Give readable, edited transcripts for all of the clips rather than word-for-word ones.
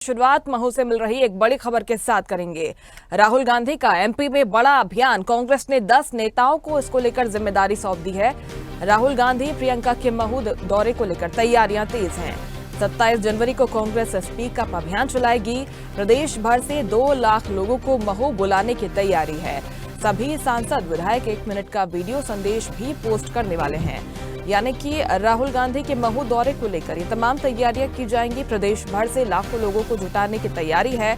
शुरुआत महू से मिल रही एक बड़ी खबर के साथ करेंगे। राहुल गांधी का एमपी में बड़ा अभियान, कांग्रेस ने 10 नेताओं को इसको लेकर जिम्मेदारी सौंप दी है। राहुल गांधी प्रियंका के महू दौरे को लेकर तैयारियां तेज हैं। 27 जनवरी को कांग्रेस स्पीक अप अभियान चलाएगी। प्रदेश भर से 2 लाख लोगों को महू बुलाने की तैयारी है। सभी सांसद विधायक 1 मिनट का वीडियो संदेश भी पोस्ट करने वाले हैं। यानी कि राहुल गांधी के महू दौरे को लेकर ये तमाम तैयारियां की जाएंगी। प्रदेश भर से लाखों लोगों को जुटाने की तैयारी है।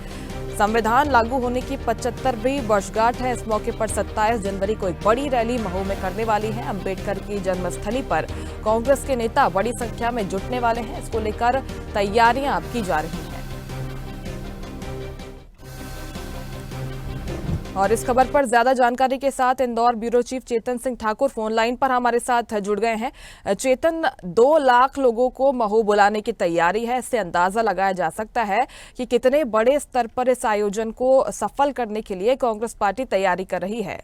संविधान लागू होने की 75वीं वर्षगांठ है। इस मौके पर 27 जनवरी को एक बड़ी रैली महू में करने वाली है। अंबेडकर की जन्मस्थली पर कांग्रेस के नेता बड़ी संख्या में जुटने वाले हैं। इसको लेकर तैयारियां अब की जा रही हैं। और इस खबर पर ज्यादा जानकारी के साथ Indore bureau chief Chetan Singh Thakur phone line पर हमारे साथ जुड़ गए हैं। चेतन, 2 लाख लोगों को महू बुलाने की तैयारी है। इससे अंदाजा लगाया जा सकता है कि कितने बड़े स्तर पर इस आयोजन को सफल करने के लिए कांग्रेस पार्टी तैयारी कर रही है।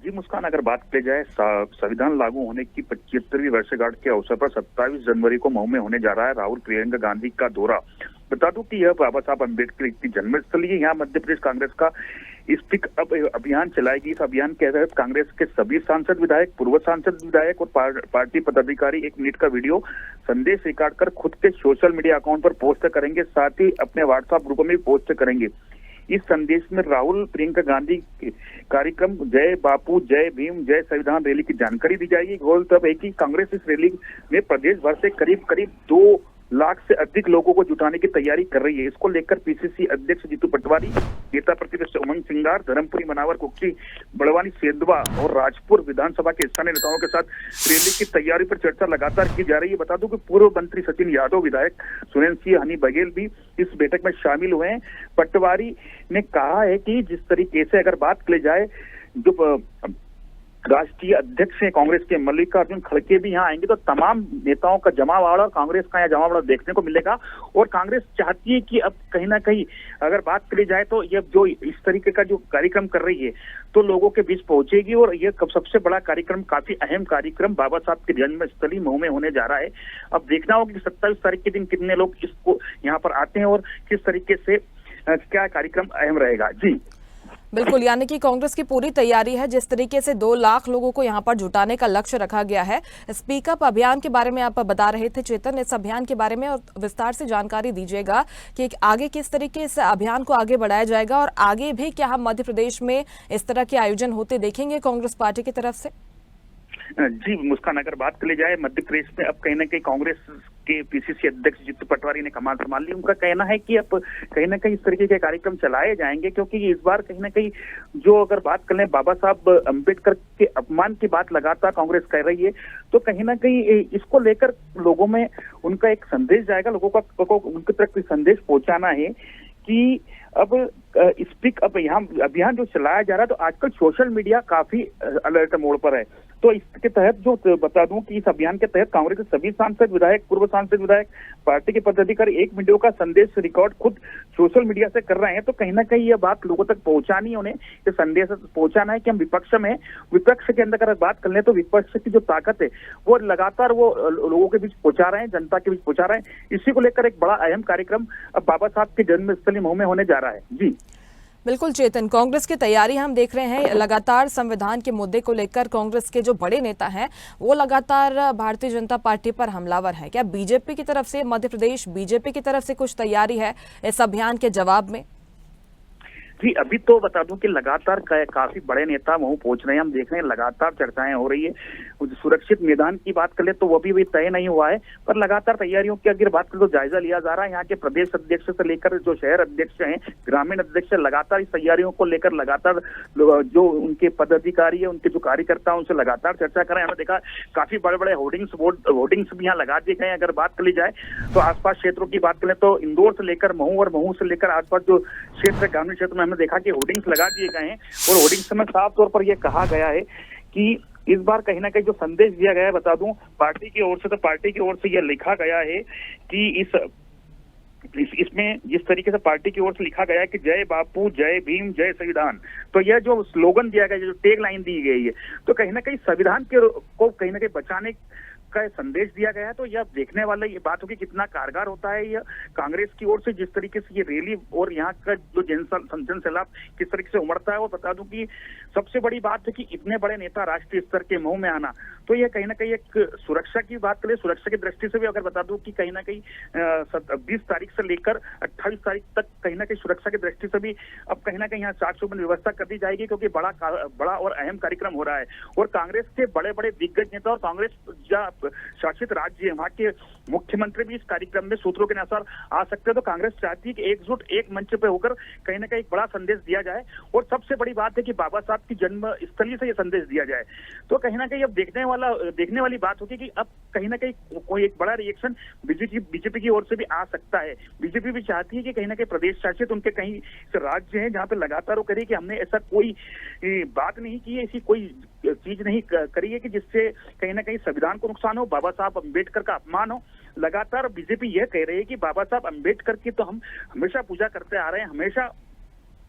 जी मुस्कान, अगर बात की जाए संविधान लागू होने की 75वीं वर्षगांठ के अवसर पर 27 जनवरी को महू में होने जा रहा है राहुल प्रियंका गांधी का दौरा। बता दूं कि यह बाबा साहब अम्बेडकर की जन्मस्थली है। यहाँ मध्य प्रदेश कांग्रेस का स्पीक अप अभियान चलाएगी। इस अभियान के तहत कांग्रेस के सभी सांसद विधायक, पूर्व सांसद विधायक और पार्टी पदाधिकारी 1 मिनट का वीडियो संदेश रिकॉर्ड कर खुद के सोशल मीडिया अकाउंट पर पोस्ट करेंगे। साथ ही अपने व्हाट्सएप ग्रुपों में पोस्ट करेंगे। इस संदेश में राहुल प्रियंका गांधी कार्यक्रम जय बापू, जय भीम, जय संविधान रैली की जानकारी दी जाएगी। गौर तब है कि कांग्रेस इस रैली में प्रदेश भर से करीब 2 लाख से अधिक लोगों को जुटाने की तैयारी कर रही है। इसको लेकर पीसीसी अध्यक्ष जीतू पटवारी, नेता प्रतिपक्ष उमंग सिंगार, धर्मपुरी, मनावर, कुक्की, बड़वानी, सेंधवा और राजपुर विधानसभा के स्थानीय नेताओं के साथ रैली की तैयारी पर चर्चा लगातार की जा रही है। बता दूं कि पूर्व मंत्री सचिन यादव, विधायक सुरेंद्र सिंह, हनी बघेल भी इस बैठक में शामिल हुए हैं। पटवारी ने कहा है कि जिस तरीके से अगर बात की जाए, जो राष्ट्रीय अध्यक्ष हैं कांग्रेस के मल्लिकार्जुन खड़गे भी यहाँ आएंगे तो तमाम नेताओं का जमावड़ा और कांग्रेस का यहाँ जमावड़ा देखने को मिलेगा। और कांग्रेस चाहती है कि अब कहीं ना कहीं अगर बात करी जाए तो ये जो इस तरीके का जो कार्यक्रम कर रही है तो लोगों के बीच पहुंचेगी। और ये सबसे बड़ा कार्यक्रम, काफी अहम कार्यक्रम बाबा साहब की जन्मस्थली महू में होने जा रहा है। अब देखना होगा कि 27 तारीख के दिन कितने लोग इसको यहाँ पर आते हैं और किस तरीके से क्या कार्यक्रम अहम रहेगा। जी बिल्कुल, यानी कि कांग्रेस की पूरी तैयारी है। जिस तरीके से 2 लाख लोगों को यहां पर जुटाने का लक्ष्य रखा गया है। स्पीकअप अभियान के बारे में आप बता रहे थे चेतन, इस अभियान के बारे में और विस्तार से जानकारी दीजिएगा कि आगे किस तरीके से अभियान को आगे बढ़ाया जाएगा और आगे भी क्या हम मध्य प्रदेश में इस तरह के आयोजन होते देखेंगे कांग्रेस पार्टी की तरफ से? जी मुस्कान, अगर बात की जाए मध्य प्रदेश में अब कहीं ना कहीं कांग्रेस के पीसीसी अध्यक्ष जीतू पटवारी ने कमान संभाल ली। उनका कहना है कि अब कहीं ना कहीं इस तरीके के कार्यक्रम चलाए जाएंगे, क्योंकि इस बार कहीं ना कहीं जो अगर बात कर लें बाबा साहब अम्बेडकर के अपमान की बात लगातार कांग्रेस कर रही है, तो कहीं ना कहीं इसको लेकर लोगों में उनका एक संदेश जाएगा। लोगों को उनकी तरफ संदेश पहुंचाना है कि अब स्पीक अप अभियान जो चलाया जा रहा है, तो आजकल सोशल मीडिया काफी अलर्ट मोड पर है। तो इसके तहत जो बता दूं कि इस अभियान के तहत कांग्रेस के सभी सांसद विधायक, पूर्व सांसद विधायक, पार्टी के पदाधिकारी 1 वीडियो का संदेश रिकॉर्ड खुद सोशल मीडिया से कर रहे हैं। तो कहीं ना कहीं ये बात लोगों तक पहुंचानी है, उन्हें ये संदेश पहुंचाना है कि हम विपक्ष में, विपक्ष के अंदर अगर बात कर लें तो विपक्ष की जो ताकत है वो लगातार वो लोगों के बीच पहुंचा रहे हैं, जनता के बीच पहुंचा रहे हैं। इसी को लेकर एक बड़ा अहम कार्यक्रम अब बाबा साहब की जन्मस्थली महू में होने जा रहा है। जी बिल्कुल चेतन, कांग्रेस की तैयारी हम देख रहे हैं। लगातार संविधान के मुद्दे को लेकर कांग्रेस के जो बड़े नेता हैं वो लगातार भारतीय जनता पार्टी पर हमलावर हैं। क्या बीजेपी की तरफ से, मध्य प्रदेश बीजेपी की तरफ से कुछ तैयारी है इस अभियान के जवाब में? जी अभी तो बता दूं कि लगातार काफी बड़े नेता महू पहुंच रहे हैं। हम देख रहे हैं लगातार चर्चाएं हो रही है। सुरक्षित मैदान की बात कर ले तो वो भी तय नहीं हुआ है, पर लगातार तैयारियों की अगर बात करें तो जायजा लिया जा रहा है। यहाँ के प्रदेश अध्यक्ष से लेकर जो शहर अध्यक्ष हैं, ग्रामीण अध्यक्ष, लगातार इस तैयारियों को लेकर लगातार जो उनके पदाधिकारी है, उनके जो कार्यकर्ता है, उनसे लगातार चर्चा कर रहे हैं। हमने देखा काफी बड़े बड़े होर्डिंग्स भी यहाँ लगा दिए गए। अगर बात कर ली जाए तो आसपास क्षेत्रों की बात करें तो इंदौर से लेकर महू और महू से लेकर आसपास जो क्षेत्र, ग्रामीण क्षेत्र में हमने देखा कि होर्डिंग्स लगा दिए गए हैं। और होर्डिंग्स में साफ तौर पर यह कहा गया है कि इस बार कहीं ना कहीं जो संदेश दिया गया है, बता दूं पार्टी की ओर से, तो पार्टी की ओर से यह लिखा गया है कि इसमें जिस तरीके से पार्टी की ओर से लिखा गया है कि जय बापू, जय भीम, जय संविधान, तो यह जो स्लोगन दिया गया है, जो टैग लाइन दी गई है, तो कहीं ना कहीं संविधान को कहीं ना कहीं बचाने का संदेश दिया गया है। तो यह देखने वाला ये बात होगी कितना कारगर होता है यह कांग्रेस की ओर से, जिस तरीके से ये रैली और यहाँ का जो जन सैलाब किस तरीके से उमड़ता है। और बता दूं कि सबसे बड़ी बात है कि इतने बड़े नेता राष्ट्रीय स्तर के मुंह में आना, तो यह कहीं ना कहीं एक सुरक्षा की बात करें, सुरक्षा की दृष्टि से भी अगर बता दूं कि कहीं ना कहीं 20 तारीख से लेकर 28 तारीख तक कहीं ना कहीं सुरक्षा की दृष्टि से भी अब कहीं ना कहीं यहाँ चाक चौबंद व्यवस्था कर दी जाएगी, क्योंकि बड़ा और अहम कार्यक्रम हो रहा है। और कांग्रेस के बड़े बड़े दिग्गज नेता और कांग्रेस शासित राज्य वहाँ के मुख्यमंत्री भी इस कार्यक्रम में सूत्रों के अनुसार आ सकते हैं। तो कांग्रेस चाहती है कि एकजुट एक मंच पे होकर कहीं ना कहीं एक बड़ा संदेश दिया जाए। और सबसे बड़ी बात है कि बाबा साहब की जन्म स्थली से यह संदेश दिया जाए। तो कहीं ना कहीं अब देखने वाली बात होगी कि अब कहीं ना कहीं कोई एक बड़ा रिएक्शन बीजेपी की ओर से भी आ सकता है। बीजेपी भी चाहती है कि कहीं ना कहीं प्रदेश शासित उनके कहीं राज्य हैं जहां पे लगातार वो करे कि हमने ऐसा कोई बात नहीं की है, ऐसी कोई चीज नहीं करी है कि जिससे कहीं ना कहीं संविधान को नुकसान हो, बाबा साहब अम्बेडकर का अपमान हो। लगातार बीजेपी यह कह रही है कि बाबा साहब अम्बेडकर की तो हम हमेशा पूजा करते आ रहे हैं, हमेशा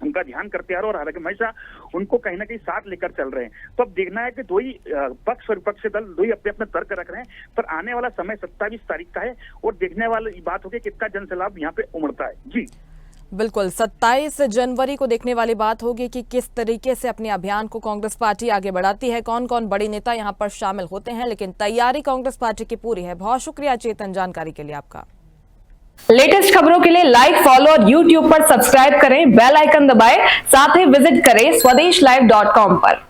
उनका ध्यान करते आ रहे हैं और हमेशा उनको कहीं ना कहीं साथ लेकर चल रहे हैं। तो अब देखना है कि दो ही पक्ष और विपक्ष दल दो ही अपने अपने तर्क रख रहे हैं, पर आने वाला समय 27 तारीख का है और देखने वाली बात होगी कितना जनसैलाब यहाँ पे उमड़ता है। जी बिल्कुल, 27 जनवरी को देखने वाली बात होगी कि किस तरीके से अपने अभियान को कांग्रेस पार्टी आगे बढ़ाती है, कौन कौन बड़े नेता यहां पर शामिल होते हैं। लेकिन तैयारी कांग्रेस पार्टी की पूरी है। बहुत शुक्रिया चेतन जानकारी के लिए आपका। लेटेस्ट खबरों के लिए लाइक, फॉलो और यूट्यूब पर सब्सक्राइब करें, बेल आइकन दबाएं, साथ ही विजिट करें swedeshlive.com पर।